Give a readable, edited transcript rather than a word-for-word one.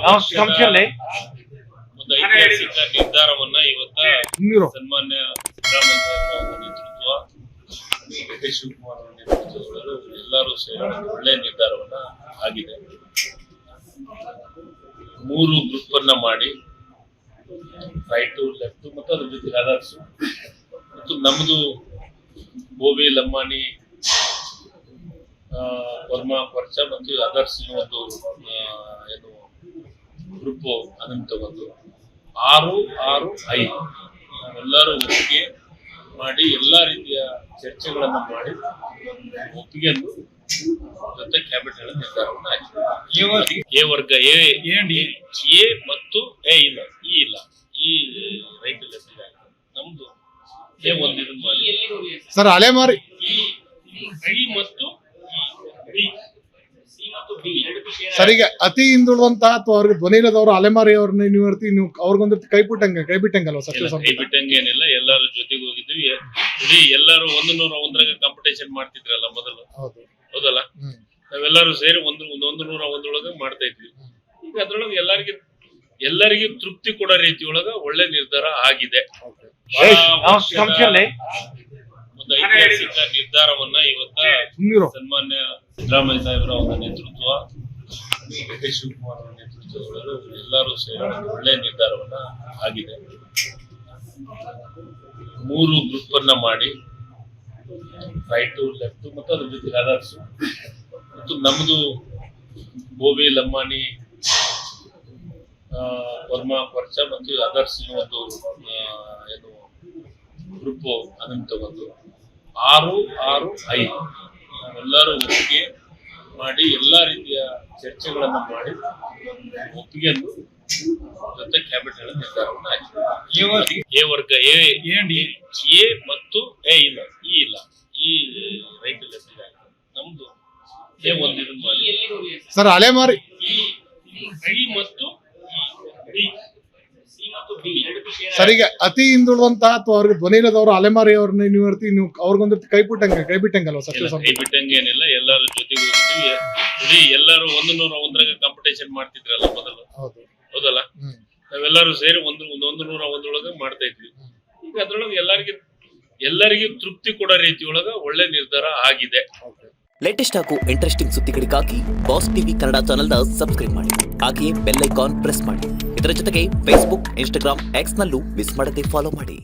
ಪಕ್ಷದ ಒಂದು ಐತಿಹಾಸಿಕ ನಿರ್ಧಾರವನ್ನ ಇವತ್ತ ಸನ್ಮಾನ್ಯ ಸಿದ್ದರಾಮಯ್ಯ ಅವರ ನೇತೃತ್ವ ಡಿ.ಕೆ. ಶಿವಕುಮಾರ್ ಅವರ ನೇತೃತ್ವದವರು ಎಲ್ಲರೂ ಸೇರಿ ಒಳ್ಳೆ ನಿರ್ಧಾರವನ್ನ ಆಗಿದೆ. 3 ಗ್ರೂಪ್ ಅನ್ನ ಮಾಡಿ ರೈಟ್ ಲೆಫ್ಟ್ ಮತ್ತು ಅದ್ರ ಜೊತೆಗೆ ಅದರ್ಸ್ ಮತ್ತು ನಮ್ದು ಬೋವಿ ಲಂಬಾಣಿ ವರ್ಮಾ ಪರ್ಚ ಮತ್ತು ಅದರ್ಸ್ ಒಂದು ಏನು ಗ್ರೂಪ್ ಅದನ್ನು ತಗೊಂಡು 6-6-5 ನಾವೆಲ್ಲರೂ ಒಪ್ಪಿಗೆ ಮಾಡಿ ಎಲ್ಲಾ ರೀತಿಯ ಚರ್ಚೆಗಳನ್ನು ಮಾಡಿ ಒಪ್ಪಿಗೆಯನ್ನು ಜೊತೆ ಕ್ಯಾಬಿನೆಟ್ ನಿರ್ಧಾರವನ್ನು ಆಗಿದೆ. ಎ ವರ್ಗ ಎ ಮತ್ತು ಇಲ್ಲ ಈ ರೈಟ್ ಲೆಫ್ಟ್ ನಮ್ದು ಎ ಒಂದು ಇದನ್ನು ಮಾಡಿ ಸರ್ ಅಲೆಮಾರಿ ಇ ಮತ್ತು ಸರ್ ಈಗ ಅತಿ ಹಿಂದುಳಿದಂತಹ ಅಥವಾ ಅವ್ರಿಗೆ ಧ್ವನಿ ಇಲ್ಲದವರು ಅಲೆಮಾರಿ ಅವ್ರನ್ನ ನೀವು ಅವ್ರಿಗೊಂದು ಕೈ ಬಿಟ್ಟಂಗಲ್ವಾ ಸಚಿವ ಸಂಪುಟ? ಕೈ ಬಿಟ್ಟಂಗೇನಿಲ್ಲ, ಎಲ್ಲರ ಜೊತೆಗೆ ಹೋಗಿದ್ವಿ. ಇಡೀ ಎಲ್ಲರೂ 101 ಕಾಂಪಿಟೇಷನ್ ಮಾಡ್ತಿದ್ರಲ್ಲ ಮೊದಲು, ಹೌದಲ್ಲ? ನಾವೆಲ್ಲರೂ ಸೇರಿ 101 ಮಾಡ್ತಾ ಇದ್ವಿ. ಈಗ ಅದ್ರೊಳಗೆ ಎಲ್ಲರಿಗೂ ತೃಪ್ತಿ ಕೊಡೋ ರೀತಿಯೊಳಗ ಒಳ್ಳೆ ನಿರ್ಧಾರ ಆಗಿದೆ. ಒಂದು ಐತಿಹಾಸಿಕ ನಿರ್ಧಾರವನ್ನ ಇವತ್ತ ಸನ್ಮಾನ್ಯ ಸಿದ್ದರಾಮಯ್ಯ ಸಾಹೇಬರ ಅವರ ನೇತೃತ್ವ ಡಿ.ಕೆ. ಶಿವಕುಮಾರ್ ಅವರ ನೇತೃತ್ವದವರು ಎಲ್ಲರೂ ಸೇರಿ ಒಳ್ಳೆ ನಿರ್ಧಾರವನ್ನ ಆಗಿದೆ. 3 ಗ್ರೂಪ್ ಅನ್ನ ಮಾಡಿ ರೈಟ್ ಲೆಫ್ಟ್ ಮತ್ತು ಅದ್ರ ಜೊತೆಗೆ ಅದರ್ಸ್ ಮತ್ತು ನಮ್ದು ಬೋವಿ ಲಂಬಾಣಿ ವರ್ಮಾ ಪರ್ಚ ಮತ್ತು ಅದರ್ಸ್ ಒಂದು ಏನು ಗ್ರೂಪ್ ಅದನ್ನು ತಗೊಂಡು 6-6-5 ನಾವೆಲ್ಲರೂ ಒಪ್ಪಿಗೆ ಮಾಡಿ ಎಲ್ಲಾ ರೀತಿಯ ಚರ್ಚೆಗಳನ್ನು ಮಾಡಿ ಒಪ್ಪಿಗೆಯನ್ನು ಜೊತೆ ಕ್ಯಾಬಿನೆಟ್ ನಿರ್ಧಾರವನ್ನು ಆಗಿದೆ. ಎ ವರ್ಗ ಎ ಮತ್ತು ಇಲ್ಲ ಈ ರೈಟ್ ಲೆಫ್ಟ್ ನಮ್ದು ಎ ಒಂದು ಇದನ್ನು ಮಾಡಿ ಸರ್ ಅಲೆಮಾರಿ ಇ ಮತ್ತು ಸರ್ ಈಗ ಅತಿ ಹಿಂದುಳಿದಂತಹ ಅಥವಾ ಅವ್ರಿಗೆ ಧ್ವನಿ ಇಲ್ಲದವರು ಅಲೆಮಾರಿ ಅವ್ರನ್ನ ನೀವು ಅವ್ರಿಗೊಂದು ಕೈ ಬಿಟ್ಟಂಗಲ್ವಾ ಸಚಿವ ಸಂಪುಟ? ಕೈ ಬಿಟ್ಟಂಗೇನಿಲ್ಲ, ಎಲ್ಲರ ಜೊತೆಗೆ ಹೋಗಿದ್ವಿ. ಇಡೀ ಎಲ್ಲರೂ 101 ಕಾಂಪಿಟೇಷನ್ ಮಾಡ್ತಿದ್ರಲ್ಲ ಮೊದಲು, ಹೌದಲ್ಲ? ನಾವೆಲ್ಲರೂ ಸೇರಿ 101 ಮಾಡ್ತಾ ಇದ್ವಿ. ಈಗ ಅದ್ರೊಳಗೆ ಎಲ್ಲರಿಗೂ ತೃಪ್ತಿ ಕೊಡೋ ರೀತಿಯೊಳಗ ಒಳ್ಳೆ ನಿರ್ಧಾರ ಆಗಿದೆ. ಲೇಟೆಸ್ಟ್ ಹಾಗೂ ಇಂಟ್ರೆಸ್ಟಿಂಗ್ ಸುದ್ದಿಗಳಿಗಾಗಿ ಬಾಸ್ ಟಿವಿ ಕನ್ನಡ ಚಾನೆಲ್ನ ಸಬ್ಸ್ಕ್ರೈಬ್ ಮಾಡಿ, ಹಾಗೆಯೇ ಬೆಲ್ ಐಕಾನ್ ಪ್ರೆಸ್ ಮಾಡಿ. ಇದರ ಜೊತೆಗೆ ಫೇಸ್ಬುಕ್, ಇನ್ಸ್ಟಾಗ್ರಾಮ್, ಎಕ್ಸ್ ನಲ್ಲೂ ಮಿಸ್ ಮಾಡದೆ ಫಾಲೋ ಮಾಡಿ.